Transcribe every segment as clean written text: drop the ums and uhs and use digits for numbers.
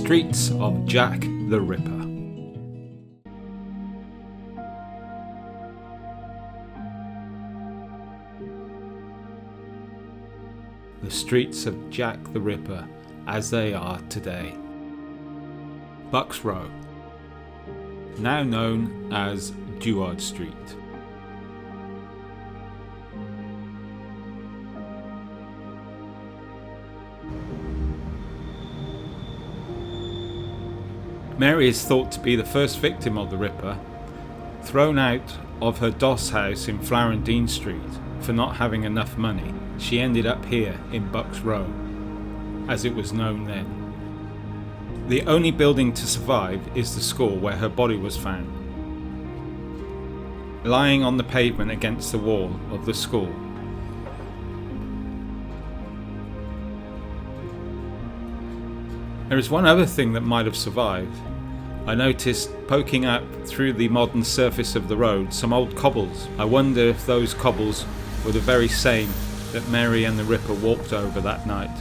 streets of Jack the Ripper. The streets of Jack the Ripper as they are today. Bucks Row, now known as Duard Street. Mary is thought to be the first victim of the Ripper, thrown out of her doss house in Florentine Street for not having enough money. She ended up here in Bucks Row, as it was known then. The only building to survive is the school where her body was found, lying on the pavement against the wall of the school. There is one other thing that might have survived. I noticed poking up through the modern surface of the road some old cobbles. I wonder if those cobbles were the very same that Mary and the Ripper walked over that night.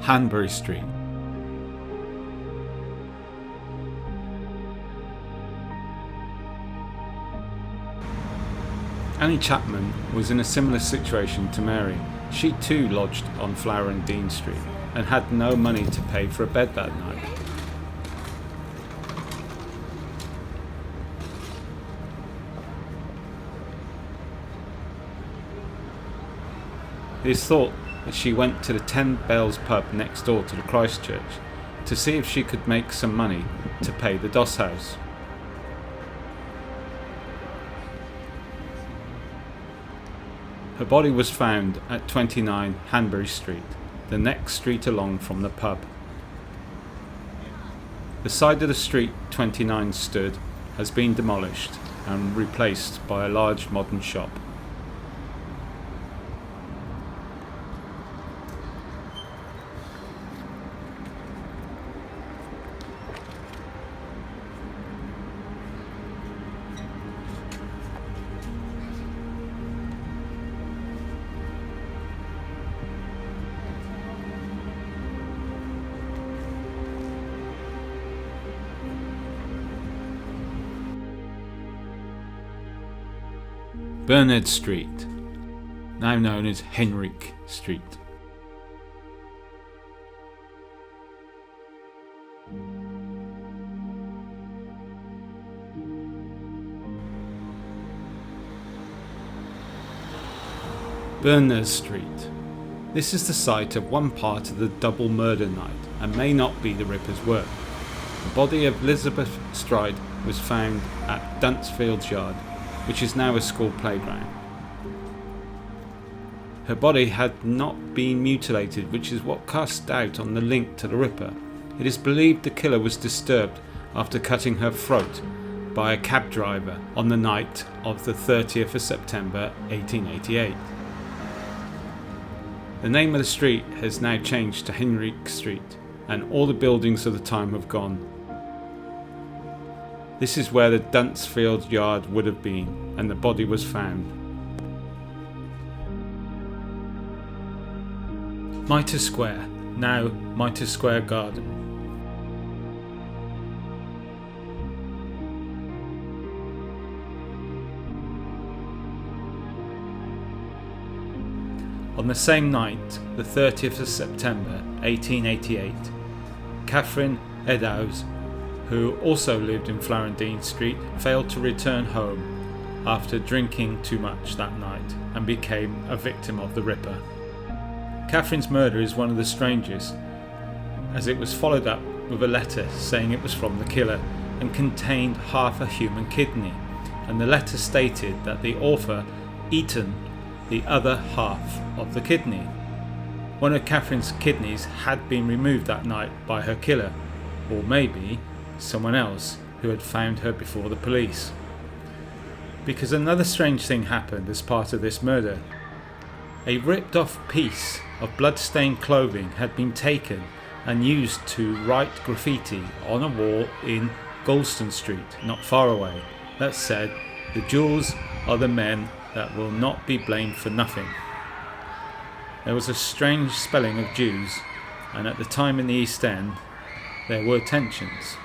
Hanbury Street. Annie Chapman was in a similar situation to Mary. She too lodged on Florentine Street and had no money to pay for a bed that night. It is thought that she went to the 10 Bells pub next door to the Christ Church to see if she could make some money to pay the doss house. Her body was found at 29 Hanbury Street, the next street along from the pub. The side of the street 29 stood has been demolished and replaced by a large modern shop. Bernard Street, now known as Henrique Street. Bernard Street. This is the site of one part of the double murder night and may not be the Ripper's work. The body of Elizabeth Stride was found at Dunsfield's Yard, which is now a school playground. Her body had not been mutilated, which is what cast doubt on the link to the Ripper. It is believed the killer was disturbed after cutting her throat by a cab driver on the night of the 30th of September 1888. The name of the street has now changed to Henrique Street, and all the buildings of the time have gone. This is where the Dunsfield Yard would have been, and the body was found. Mitre Square, now Mitre Square Garden. On the same night, the 30th of September 1888, Catherine Eddowes, who also lived in Florentine Street, failed to return home after drinking too much that night and became a victim of the Ripper. Catherine's murder is one of the strangest, as it was followed up with a letter saying it was from the killer and contained half a human kidney, and the letter stated that the author eaten the other half of the kidney. One of Catherine's kidneys had been removed that night by her killer, or maybe someone else who had found her before the police. Because another strange thing happened as part of this murder. A ripped off piece of blood-stained clothing had been taken and used to write graffiti on a wall in Goulston Street, not far away, that said, "The Jewels are the men that will not be blamed for nothing." There was a strange spelling of Jews and at the time in the East End there were tensions.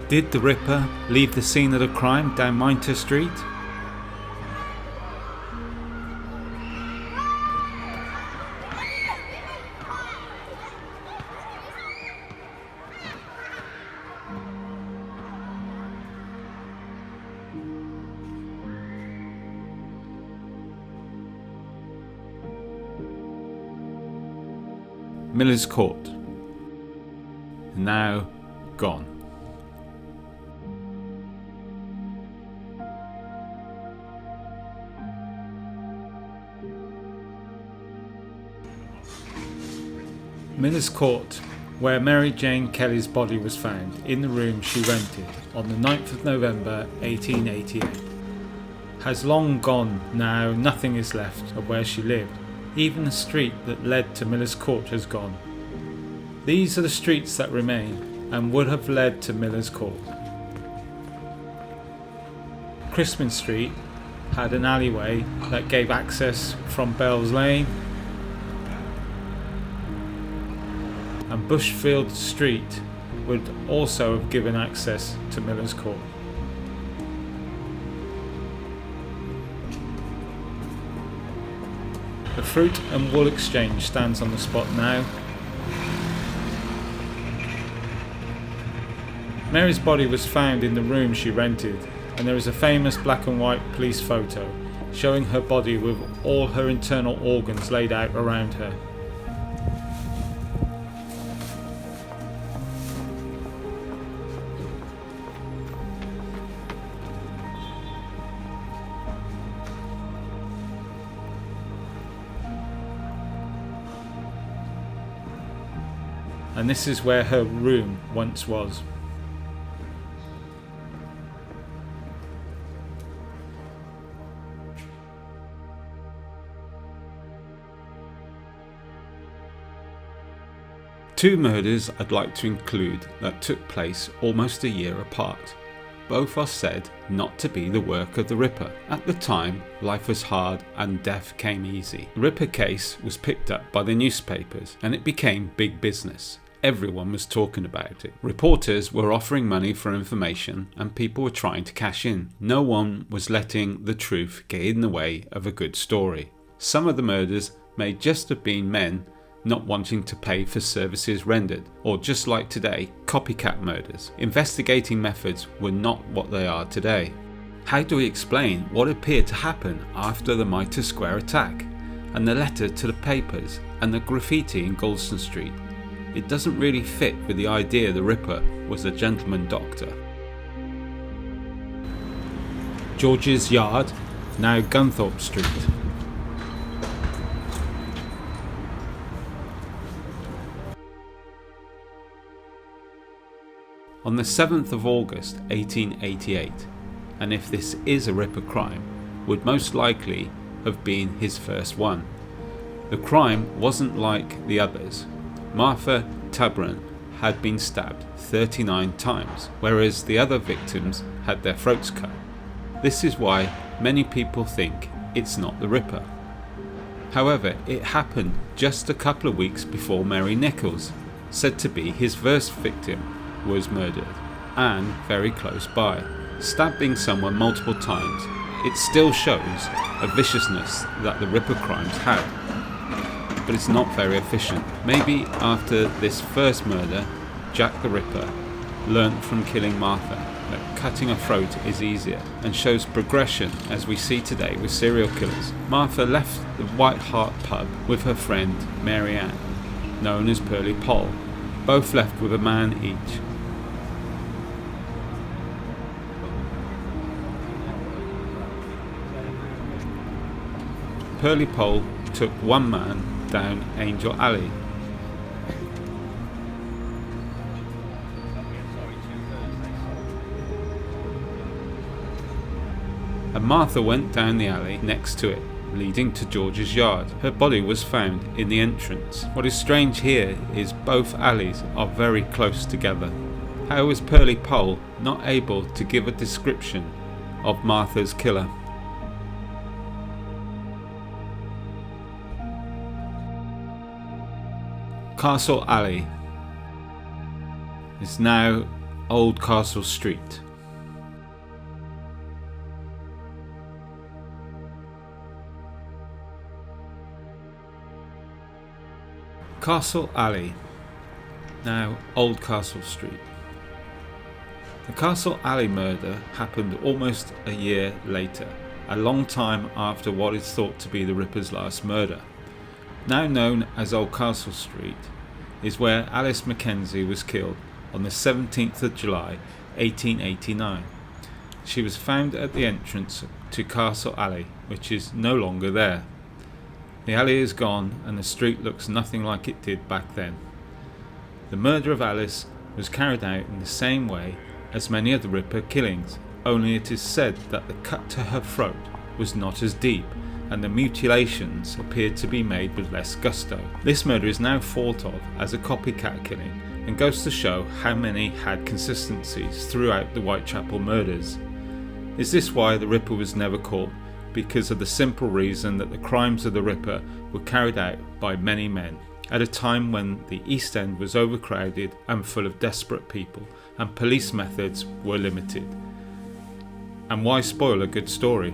Did the Ripper leave the scene of the crime down Minter Street? Miller's Court, now gone. Miller's Court, where Mary Jane Kelly's body was found in the room she rented on the 9th of November 1888. Has long gone now, nothing is left of where she lived. Even the street that led to Miller's Court has gone. These are the streets that remain and would have led to Miller's Court. Crispin Street had an alleyway that gave access from Bell's Lane, and Bushfield Street would also have given access to Miller's Court. The Fruit and Wool Exchange stands on the spot now. Mary's body was found in the room she rented, and there is a famous black and white police photo showing her body with all her internal organs laid out around her. And this is where her room once was. Two murders I'd like to include that took place almost a year apart. Both are said not to be the work of the Ripper. At the time, life was hard and death came easy. The Ripper case was picked up by the newspapers and it became big business. Everyone was talking about it. Reporters were offering money for information and people were trying to cash in. No one was letting the truth get in the way of a good story. Some of the murders may just have been men not wanting to pay for services rendered, or just like today, copycat murders. Investigating methods were not what they are today. How do we explain what appeared to happen after the Mitre Square attack, and the letter to the papers, and the graffiti in Goldston Street? It doesn't really fit with the idea the Ripper was a gentleman doctor. George's Yard, now Gunthorpe Street. On the 7th of August 1888, and if this is a Ripper crime, would most likely have been his first one. The crime wasn't like the others. Martha Tabron had been stabbed 39 times, whereas the other victims had their throats cut. This is why many people think it's not the Ripper. However, it happened just a couple of weeks before Mary Nichols, said to be his first victim, was murdered, and very close by. Stabbing someone multiple times, it still shows a viciousness that the Ripper crimes had. But it's not very efficient. Maybe after this first murder, Jack the Ripper learnt from killing Martha that cutting a throat is easier, and shows progression as we see today with serial killers. Martha left the White Hart pub with her friend Mary Ann, known as Pearly Poll. Both left with a man each. Pearly Poll took one man down Angel Alley. Martha went down the alley next to it, leading to George's yard. Her body was found in the entrance. What is strange here is both alleys are very close together. How was Pearlie Pole not able to give a description of Martha's killer? Castle Alley is now Old Castle Street. Castle Alley, now Old Castle Street. The Castle Alley murder happened almost a year later, a long time after what is thought to be the Ripper's last murder. Now known as Old Castle Street, is where Alice Mackenzie was killed on the 17th of July 1889. She was found at the entrance to Castle Alley, which is no longer there. The alley is gone and the street looks nothing like it did back then. The murder of Alice was carried out in the same way as many of the Ripper killings, only it is said that the cut to her throat was not as deep and the mutilations appeared to be made with less gusto. This murder is now thought of as a copycat killing and goes to show how many had consistencies throughout the Whitechapel murders. Is this why the Ripper was never caught? Because of the simple reason that the crimes of the Ripper were carried out by many men, at a time when the East End was overcrowded and full of desperate people, and police methods were limited. And why spoil a good story?